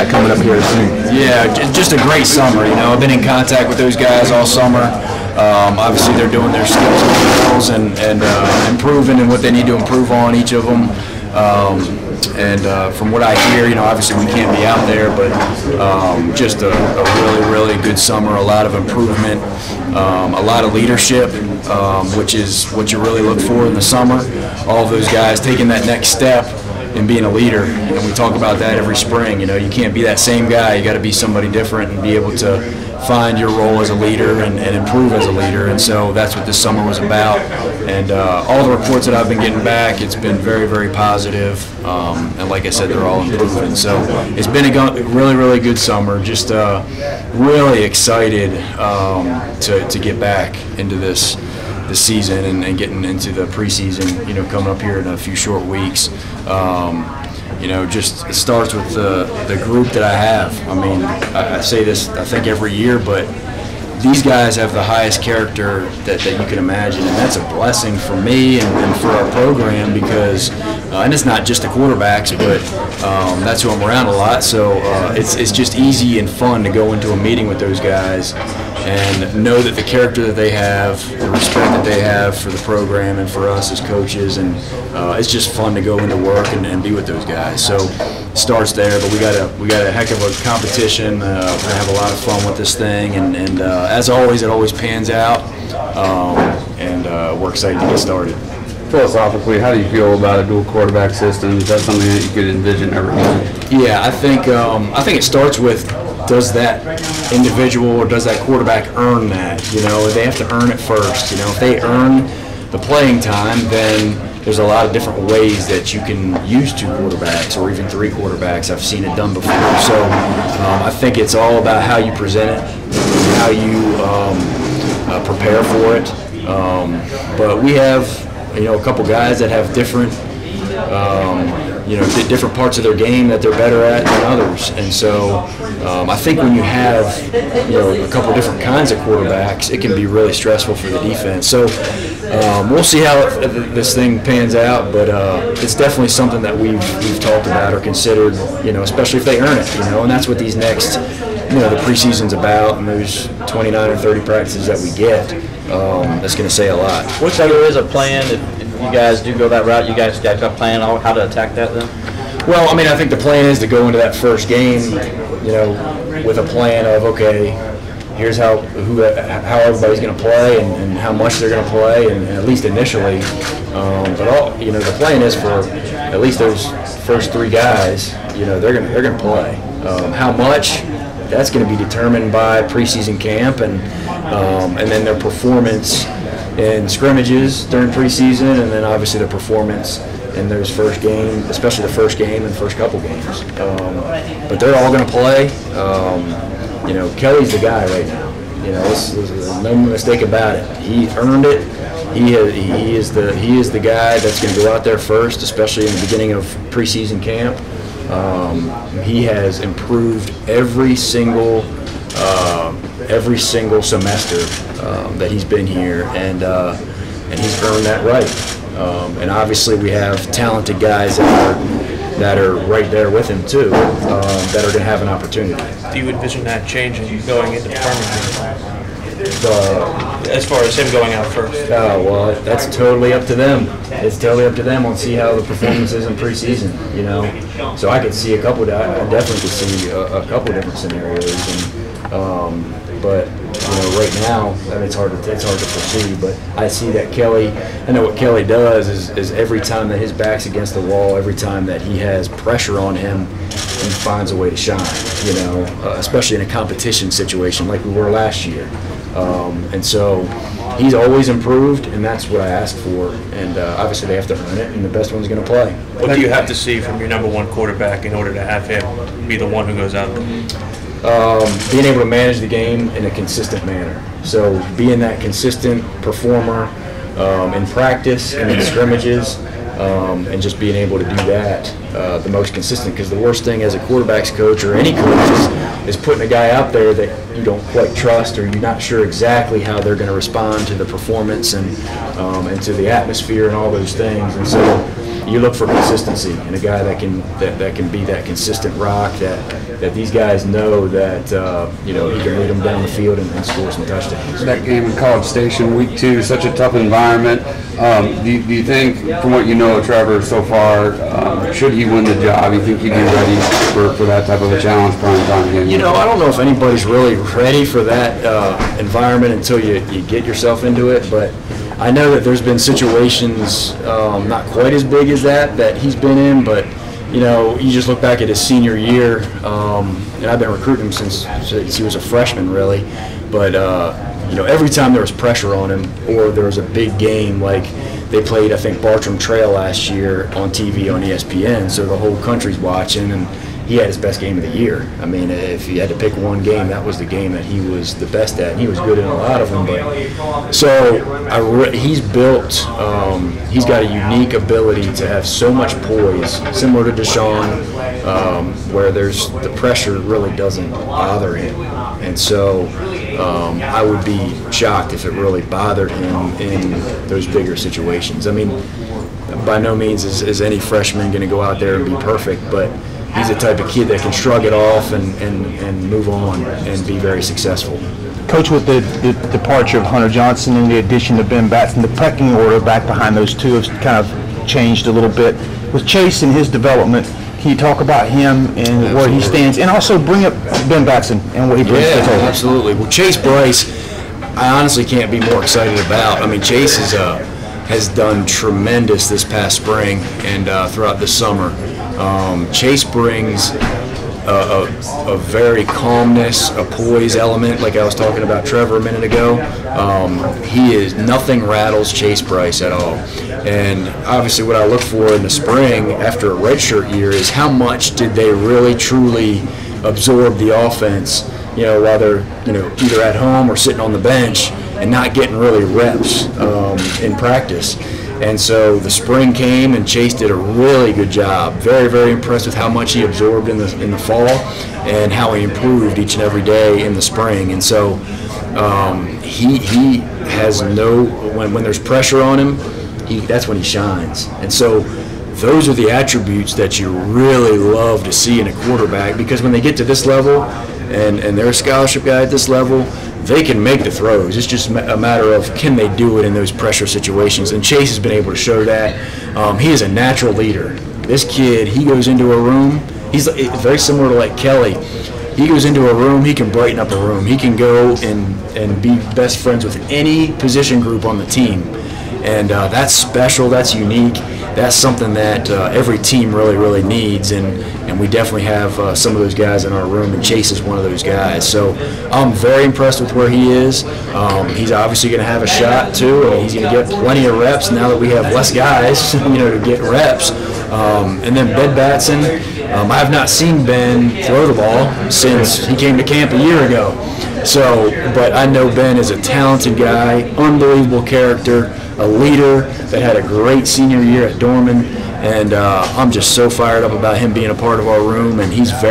that coming up here soon? Yeah, just a great summer. You know, I've been in contact with those guys all summer. Obviously, they're doing their skills and improving in what they need to improve on, each of them. From what I hear, you know, obviously we can't be out there, but just a really good summer, a lot of improvement, a lot of leadership, which is what you really look for in the summer. All of those guys taking that next step and being a leader, and we talk about that every spring. You know, you can't be that same guy. You got to be somebody different and be able to find your role as a leader and improve as a leader. And so that's what this summer was about. And all the reports that I've been getting back, it's been very positive. And like I said, they're all improving. So it's been a really good summer. Just really excited to get back into this season and getting into the preseason, you know, coming up here in a few short weeks. You know, just it starts with the group that I have. I mean, I say this, I think, every year, but these guys have the highest character that you can imagine, and that's a blessing for me and for our program because, and it's not just the quarterbacks, but that's who I'm around a lot, so it's just easy and fun to go into a meeting with those guys and know that the character that they have, the respect that they have for the program and for us as coaches, and it's just fun to go into work and be with those guys. So it starts there, but we got a heck of a competition. We're gonna have a lot of fun with this thing, and as always, it always pans out, and we're excited to get started. Philosophically, how do you feel about a dual quarterback system? Is that something that you could envision ever using? Yeah, I think it starts with, does that individual or does that quarterback earn that? You know, they have to earn it first. You know, if they earn the playing time, then there's a lot of different ways that you can use two quarterbacks or even three quarterbacks. I've seen it done before. So I think it's all about how you present it, how you prepare for it. But we have, you know, a couple guys that have different, you know, different parts of their game that they're better at than others, and so I think when you have, you know, a couple different kinds of quarterbacks, it can be really stressful for the defense. So we'll see how this thing pans out, but it's definitely something that we've talked about or considered, you know, especially if they earn it, you know, and that's what these next, you know, the preseason's about, and those 29 or 30 practices that we get, that's going to say a lot. Which there is a plan if you guys do go that route? You guys got a plan on how to attack that then? Well, I mean, I think the plan is to go into that first game, you know, with a plan of, okay, here's how everybody's going to play and how much they're going to play, and at least initially. But all, you know, the plan is for at least those first three guys, you know, they're going to play. How much? That's going to be determined by preseason camp and then their performance in scrimmages during preseason, and then obviously their performance in those first game, especially the first game and first couple games. But they're all going to play. You know, Kelly's the guy right now. You know, there's no mistake about it. He earned it. He is the guy that's going to go out there first, especially in the beginning of preseason camp. He has improved every single semester that he's been here, and he's earned that right. And obviously, we have talented guys that are right there with him too, that are going to have an opportunity. Do you envision that changing going into Birmingham? As far as him going out first? Oh, well, that's totally up to them. It's totally up to them on see how the performance is in preseason, you know. So I could see I definitely could see a couple different scenarios, but you know, right now, I mean, it's hard to foresee. But I see that Kelly. I know what Kelly does is every time that his back's against the wall, every time that he has pressure on him, he finds a way to shine. You know, especially in a competition situation like we were last year. And so he's always improved, and that's what I ask for. And obviously they have to earn it, and the best one's going to play. What do you have to see from your number one quarterback in order to have him be the one who goes out? Being able to manage the game in a consistent manner. So being that consistent performer in practice and in scrimmages, and just being able to do that the most consistent. Because the worst thing as a quarterback's coach or any coach is putting a guy out there that you don't quite trust, or you're not sure exactly how they're going to respond to the performance and to the atmosphere and all those things. And so you look for consistency and a guy that can be that consistent rock that these guys know that he can lead them down the field and score some touchdowns. That game in College Station, week 2, such a tough environment. Do you think, from what you know of Trevor so far, should he win the job, you think he'd be ready for that type of a challenge prime time game? I don't know if anybody's really ready for that environment until you get yourself into it, but I know that there's been situations not quite as big as that he's been in, but you just look back at his senior year, and I've been recruiting him since he was a freshman, really. But every time there was pressure on him, or there was a big game, like they played, I think, Bartram Trail last year on TV on ESPN, so the whole country's watching, and he had his best game of the year. I mean, if he had to pick one game, that was the game that he was the best at, and he was good in a lot of them. But so he's built. He's got a unique ability to have so much poise, similar to Deshaun, where the pressure really doesn't bother him, and so I would be shocked if it really bothered him in those bigger situations. I mean, by no means is any freshman going to go out there and be perfect, but he's the type of kid that can shrug it off and move on and be very successful. Coach, with the departure of Hunter Johnson and the addition of Ben Batson, the pecking order back behind those two has kind of changed a little bit. With Chase and his development, can you talk about him and where he stands, and also bring up Ben Batson and what he brings to the table? Absolutely. Well, Chase Bryce, I honestly can't be more excited about. I mean, Chase has done tremendous this past spring and throughout the summer. Chase brings a very calmness, a poise element, like I was talking about Trevor a minute ago. Nothing rattles Chase Bryce at all. And obviously what I look for in the spring after a redshirt year is how much did they really truly absorb the offense, while they're either at home or sitting on the bench and not getting really reps in practice. And so the spring came, and Chase did a really good job. Very, very impressed with how much he absorbed in the fall and how he improved each and every day in the spring. And so he has when there's pressure on him, that's when he shines. And so those are the attributes that you really love to see in a quarterback, because when they get to this level and they're a scholarship guy at this level, they can make the throws. It's just a matter of can they do it in those pressure situations, and Chase has been able to show that. He is a natural leader. This kid, he goes into a room, he's very similar to like Kelly. He goes into a room, he can brighten up a room. He can go and be best friends with any position group on the team. And that's special, that's unique. That's something that every team really, really needs, and we definitely have some of those guys in our room, and Chase is one of those guys. So I'm very impressed with where he is. He's obviously going to have a shot too, and he's going to get plenty of reps now that we have less guys, to get reps. And then Ben Batson, I have not seen Ben throw the ball since he came to camp a year ago. So, but I know Ben is a talented guy, unbelievable character, a leader that had a great senior year at Dorman, and I'm just so fired up about him being a part of our room, and he's very